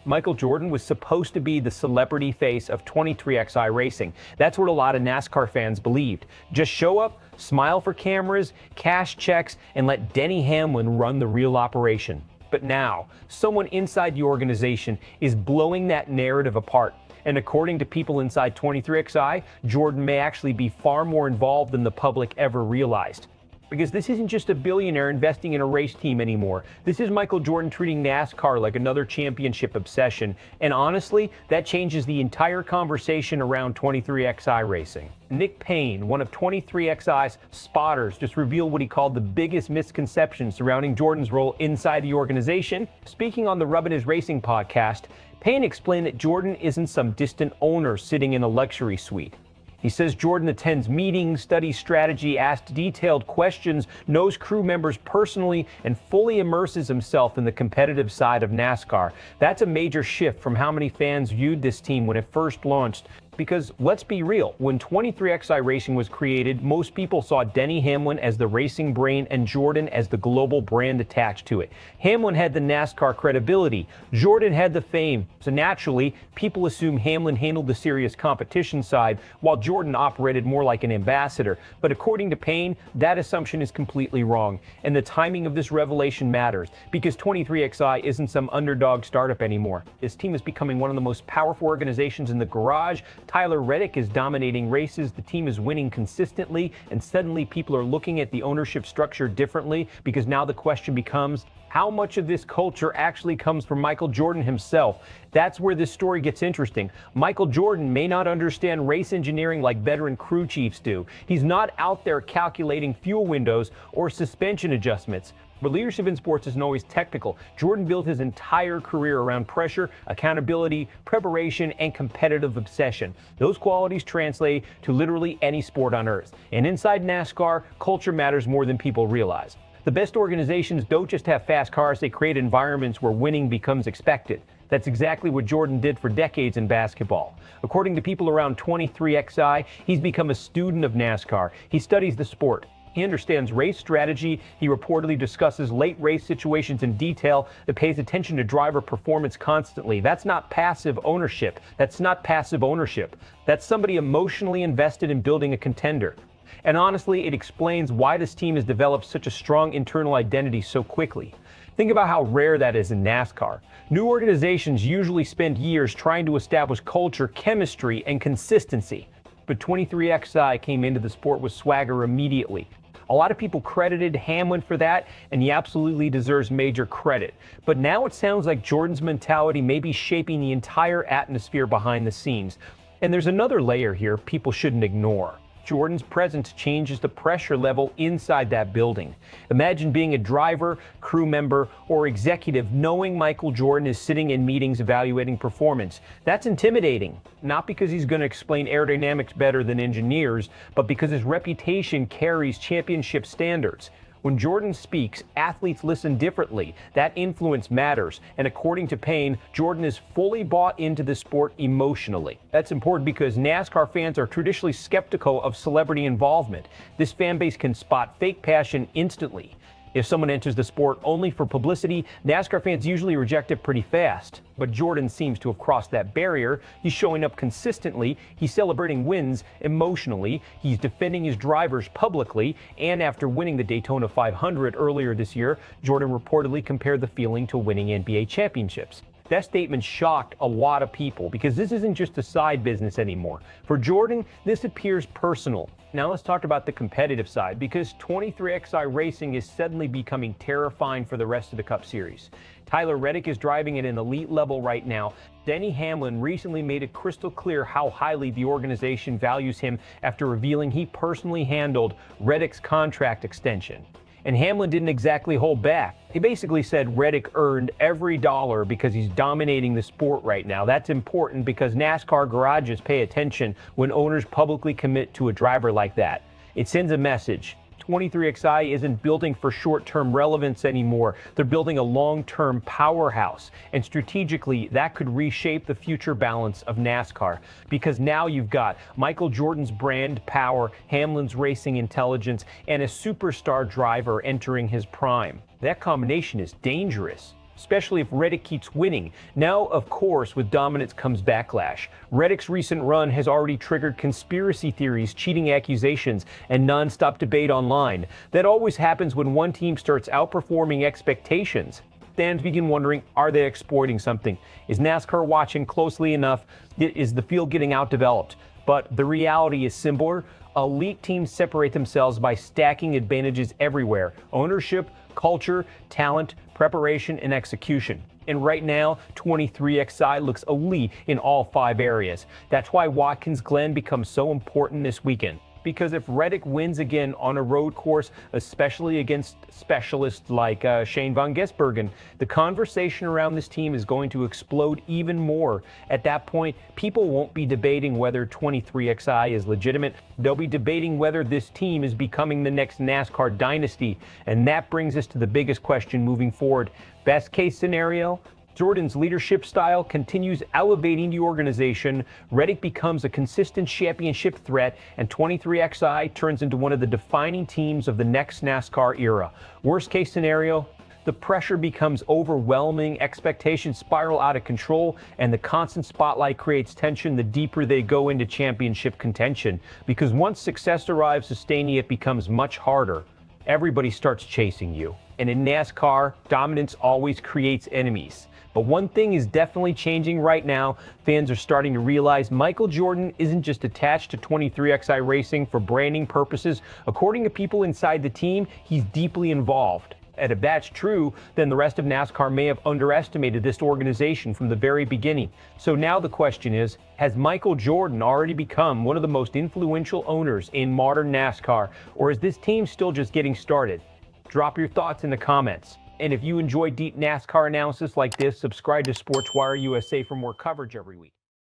Michael Jordan was supposed to be the celebrity face of 23XI racing. That's what a lot of NASCAR fans believed. Just show up, smile for cameras, cash checks, and let Denny Hamlin run the real operation. But now, someone inside the organization is blowing that narrative apart. And according to people inside 23XI, Jordan may actually be far more involved than the public ever realized. Because this isn't just a billionaire investing in a race team anymore. This is Michael Jordan treating NASCAR like another championship obsession. And honestly, that changes the entire conversation around 23XI racing. Nick Payne, one of 23XI's spotters, just revealed what he called the biggest misconception surrounding Jordan's role inside the organization. Speaking on the Rubbin Is Racing podcast, Payne explained that Jordan isn't some distant owner sitting in a luxury suite. He says Jordan attends meetings, studies strategy, asks detailed questions, knows crew members personally, and fully immerses himself in the competitive side of NASCAR. That's a major shift from how many fans viewed this team when it first launched. Because let's be real, when 23XI Racing was created, most people saw Denny Hamlin as the racing brain and Jordan as the global brand attached to it. Hamlin had the NASCAR credibility, Jordan had the fame, so naturally, people assume Hamlin handled the serious competition side, while Jordan operated more like an ambassador. But according to Payne, that assumption is completely wrong, and the timing of this revelation matters, because 23XI isn't some underdog startup anymore. This team is becoming one of the most powerful organizations in the garage. Tyler Reddick is dominating races, the team is winning consistently, and suddenly people are looking at the ownership structure differently, because now the question becomes, how much of this culture actually comes from Michael Jordan himself? That's where this story gets interesting. Michael Jordan may not understand race engineering like veteran crew chiefs do. He's not out there calculating fuel windows or suspension adjustments. But leadership in sports isn't always technical. Jordan built his entire career around pressure, accountability, preparation, and competitive obsession. Those qualities translate to literally any sport on earth. And inside NASCAR, culture matters more than people realize. The best organizations don't just have fast cars, they create environments where winning becomes expected. That's exactly what Jordan did for decades in basketball. According to people around 23XI, he's become a student of NASCAR. He studies the sport. He understands race strategy. He reportedly discusses late race situations in detail, that pays attention to driver performance constantly. That's not passive ownership. That's somebody emotionally invested in building a contender. And honestly, it explains why this team has developed such a strong internal identity so quickly. Think about how rare that is in NASCAR. New organizations usually spend years trying to establish culture, chemistry, and consistency. But 23XI came into the sport with swagger immediately. A lot of people credited Hamlin for that, and he absolutely deserves major credit. But now it sounds like Jordan's mentality may be shaping the entire atmosphere behind the scenes. And there's another layer here people shouldn't ignore. Jordan's presence changes the pressure level inside that building. Imagine being a driver, crew member, or executive knowing Michael Jordan is sitting in meetings evaluating performance. That's intimidating, not because he's going to explain aerodynamics better than engineers, but because his reputation carries championship standards. When Jordan speaks, athletes listen differently. That influence matters. And according to Payne, Jordan is fully bought into the sport emotionally. That's important because NASCAR fans are traditionally skeptical of celebrity involvement. This fan base can spot fake passion instantly. If someone enters the sport only for publicity, NASCAR fans usually reject it pretty fast. But Jordan seems to have crossed that barrier. He's showing up consistently, he's celebrating wins emotionally, he's defending his drivers publicly, and after winning the Daytona 500 earlier this year, Jordan reportedly compared the feeling to winning NBA championships. That statement shocked a lot of people because this isn't just a side business anymore. For Jordan, this appears personal. Now let's talk about the competitive side, because 23XI Racing is suddenly becoming terrifying for the rest of the Cup Series. Tyler Reddick is driving at an elite level right now. Denny Hamlin recently made it crystal clear how highly the organization values him after revealing he personally handled Reddick's contract extension. And Hamlin didn't exactly hold back. He basically said Reddick earned every dollar because he's dominating the sport right now. That's important because NASCAR garages pay attention when owners publicly commit to a driver like that. It sends a message. 23XI isn't building for short-term relevance anymore. They're building a long-term powerhouse. And strategically, that could reshape the future balance of NASCAR. Because now you've got Michael Jordan's brand power, Hamlin's racing intelligence, and a superstar driver entering his prime. That combination is dangerous. especially if Reddick keeps winning. Now, of course, with dominance comes backlash. Reddick's recent run has already triggered conspiracy theories, cheating accusations, and non-stop debate online. That always happens when one team starts outperforming expectations. Fans begin wondering, are they exploiting something? Is NASCAR watching closely enough? Is the field getting outdeveloped? But the reality is simpler. Elite teams separate themselves by stacking advantages everywhere: ownership, culture, talent, preparation, and execution. And right now, 23XI looks elite in all 5 areas. That's why Watkins Glen becomes so important this weekend. Because if Reddick wins again on a road course, especially against specialists like Shane van Gisbergen, the conversation around this team is going to explode even more. At that point, people won't be debating whether 23XI is legitimate. They'll be debating whether this team is becoming the next NASCAR Dynasty. And that brings us to the biggest question moving forward. Best case scenario, Jordan's leadership style continues elevating the organization, Reddick becomes a consistent championship threat, and 23XI turns into one of the defining teams of the next NASCAR era. Worst case scenario, the pressure becomes overwhelming, expectations spiral out of control, and the constant spotlight creates tension the deeper they go into championship contention. Because once success arrives, sustaining it becomes much harder. Everybody starts chasing you. And in NASCAR, dominance always creates enemies. But one thing is definitely changing right now. Fans are starting to realize Michael Jordan isn't just attached to 23XI Racing for branding purposes. According to people inside the team, he's deeply involved. And if that's true, then the rest of NASCAR may have underestimated this organization from the very beginning. So now the question is, has Michael Jordan already become one of the most influential owners in modern NASCAR, or is this team still just getting started? Drop your thoughts in the comments. And if you enjoy deep NASCAR analysis like this, subscribe to SportsWire USA for more coverage every week.